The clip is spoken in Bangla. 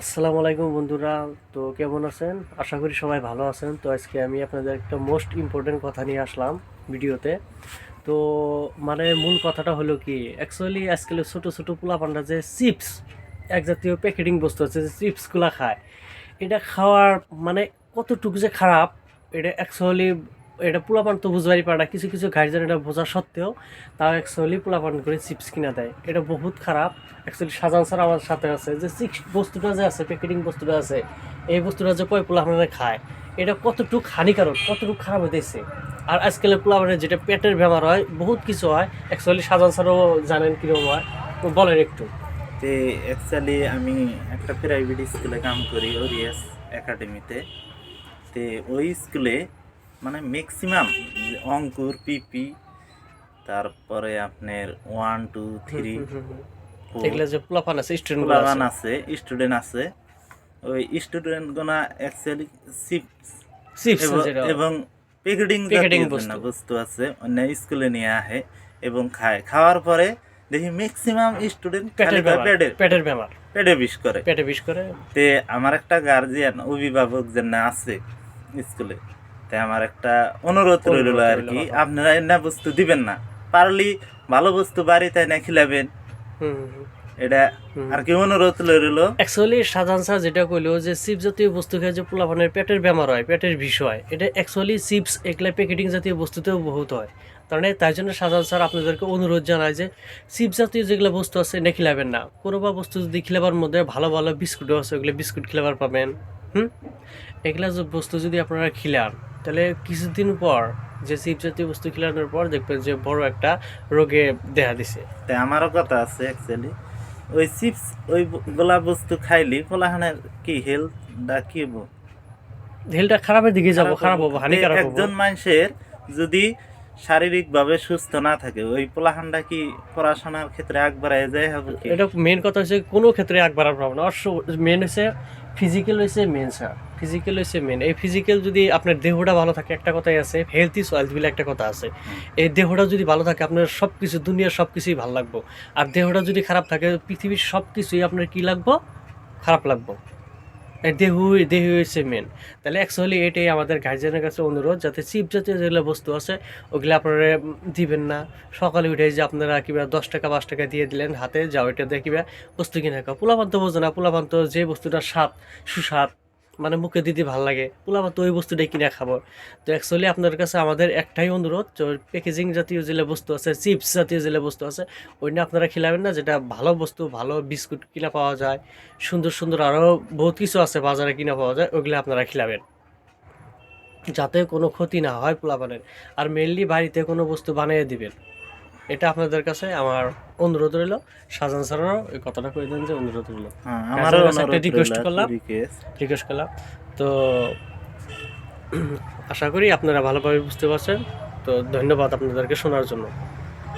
আসসালামু আলাইকুম বন্ধুরা। তো কেমন আছেন? আশা করি সবাই ভালো আছেন। তো আজকে আমি আপনাদের একটা মোস্ট ইম্পর্টেন্ট কথা নিয়ে আসলাম ভিডিওতে। তো মূল কথাটা হলো কি, অ্যাকচুয়ালি আজকাল ছোটো ছোটো পোলাপানরা যে চিপস, এক জাতীয় প্যাকেটিং বস্তু আছে যে চিপসগুলো খায়, এটা খাওয়ার মানে কতটুকু যে খারাপ, এটা অ্যাকচুয়ালি এটা পোলাপান তো বুঝবারই পারে না। কিছু কিছু গার্জেন এটা বোঝা সত্ত্বেও তাও অ্যাকচুয়ালি পোলাপান করে চিপস কিনা দেয়, এটা বহুত খারাপ। অ্যাকচুয়ালি শাহজাহান স্যার আমার সাথে আছে যে চিপস বস্তুটা যে আছে, প্যাকেটিং বস্তুটা আছে, এই বস্তুটা যে কয় পোলাপানে খায়, এটা কতটুকু হানিকারক, কতটুকু খারাপ হইতেছে। আর আজকালের পোলাপানের যেটা পেটের বেমার হয়, বহুত কিছু হয়। অ্যাকচুয়ালি শাহজাহান স্যারও জানেন কীরকম হয়, তো বলেন একটু। তে অ্যাকচুয়ালি আমি একটা প্রাইভেট স্কুলে কাম করি, ওরিয়াস একাডেমিতে। তে ওই স্কুলে মানে ম্যাক্সিমাম অঙ্কুর পিপি, তারপরে আপনার 1 2 3 4 এগুলো যে পোলাপান আছে, স্টুডেন্টগুলো পোলাবান আছে, আছে, স্টুডেন্ট আছে। ওই স্টুডেন্টগুলো অ্যাকচুয়ালি চিপস চিপস এবং যেটা এবং প্যাকেটিং প্যাকেটিং জাতীয় বস্তু, বস্তু আছে অন্য স্কুলে নিয়ে আসে এবং খায়। খাওয়ার পরে দেখি ম্যাক্সিমাম স্টুডেন্ট খালি পেটের বেমার, পেটের বেমার, পেটে বিষ করে। পেটে বিষ করে। তে আমার একটা গার্জিয়ান অভিভাবক যে না আছে স্কুলে, তাই আমার একটা অনুরোধ রইল অনুরোধ আর রইল, কি, হ্যাঁ। আপনারা এনা বস্তু দিবেন না, পারলি ভালো বস্তু বাড়িতে না খিলাবেন, হুম হুম এটা হুম। আর কি অনুরোধ রইল। অ্যাকচুয়ালি শাহজাহান স্যার যেটা কইলো যে চিপস জাতীয় বস্তু খেয়ে যে পোলাপানের পেটের বেমার হয়, পেটের বিষ হয়, এটা অ্যাকচুয়ালি চিপস এগুলা প্যাকেটিং জাতীয় বস্তুতেও বহুত হয়। মানে তাই জন্য শাহজাহান স্যার আপনাদেরকে অনুরোধ জানায় যে চিপস জাতীয় যেগুলো বস্তু আছে এটা খিলাবেন না। কোনো বা বস্তু যদি খিলাবার মধ্যে ভালো ভালো বিস্কুটও আছে, ওগুলো বিস্কুট খিলাবার পাবেন। হুম, এগুলা যে বস্তু যদি আপনারা খিলান, তাহলে কিছুদিন পর যে চিপস জাতীয় বস্তু খিলানোর পর দেখবেন যে বড় একটা রোগে দেখা দিছে। তাই আমারও কথা আছে অ্যাকচুয়ালি, ওই চিপস ওই গুলা বস্তু খাইলি পোলাহানের কি হেলথ দা কি হবো, হেলটা খারাপের দিকে যাব, খারাপ খারাপ হবো। হবো, হানিকারক হবো। একজন মানুষের যদি শারীরিকভাবে সুস্থ না থাকে, ওই পোলাহানটা কি পড়াশোনার ক্ষেত্রে আগবাড়ায় যায় হবে কি? এটা মেন কথা হচ্ছে কোনো ক্ষেত্রে আগ বাড়ার পাবো না। মেন হচ্ছে ফিজিক্যাল, হচ্ছে মেন স্যার, ফিজিক্যাল হচ্ছে মেন। এই ফিজিক্যাল যদি আপনার দেহটা ভালো থাকে, একটা কথাই আছে হেলথ ইজ ওয়েলথ বলে একটা কথা আছে। এই দেহটা যদি ভালো থাকে, আপনার সব কিছু, দুনিয়ার সব কিছুই ভালো লাগবো। আর দেহটা যদি খারাপ থাকে, পৃথিবীর সব কিছুই আপনার কী লাগবো, খারাপ লাগবো। এই দেহ হচ্ছে মেন। তাহলে অ্যাকচুয়ালি এটাই আমাদের গার্জিয়ানের কাছে অনুরোধ, যাতে চিপ জাতীয় যেগুলো বস্তু আছে ওগুলো আপনারা দিবেন না। সকালে উঠে যে আপনারা কিবা 10 টাকা 5 টাকা দিয়ে দিলেন হাতে, যাও এটা দিয়ে কিবা বস্তু কিনে খাও। পোলাপান তো বোঝে না, পোলাপান তো যে বস্তুটা স্বাদ, সুস্বাদ, মুখে দিতে ভালো লাগে, পোলাপান তো ওই বস্তুটাই কিনে খাবো। তো অ্যাকচুয়ালি আপনার কাছে আমাদের একটাই অনুরোধ, যে প্যাকেজিং জাতীয় যেগুলো বস্তু আছে, চিপস জাতীয় যেগুলো বস্তু আছে, ওই নিয়ে আপনারা খিলাবেন না। যেটা ভালো বস্তু, ভালো বিস্কুট কিনা পাওয়া যায়, সুন্দর সুন্দর আরও বহুত কিছু আছে বাজারে কিনা পাওয়া যায়, ওইগুলো আপনারা খিলাবেন, যাতে কোনো ক্ষতি না হয় পোলাপানের। আর মেনলি বাড়িতে কোনো বস্তু বানিয়ে দিবেন, এটা আপনাদের কাছে আমার অনুরোধ রইল। শাহজাহান স্যারেরও এই কথাটা করে দেন যে অনুরোধ রইল। হ্যাঁ, আমারও গার্জেনের কাছে একটা অনুরোধ রইল রিকোয়েস্ট আর কি, করলাম, রিকোয়েস্ট। রিকোয়েস্ট করলাম। তো আশা করি আপনারা ভালোভাবে বুঝতে পারছেন। তো ধন্যবাদ আপনাদেরকে শোনার জন্য।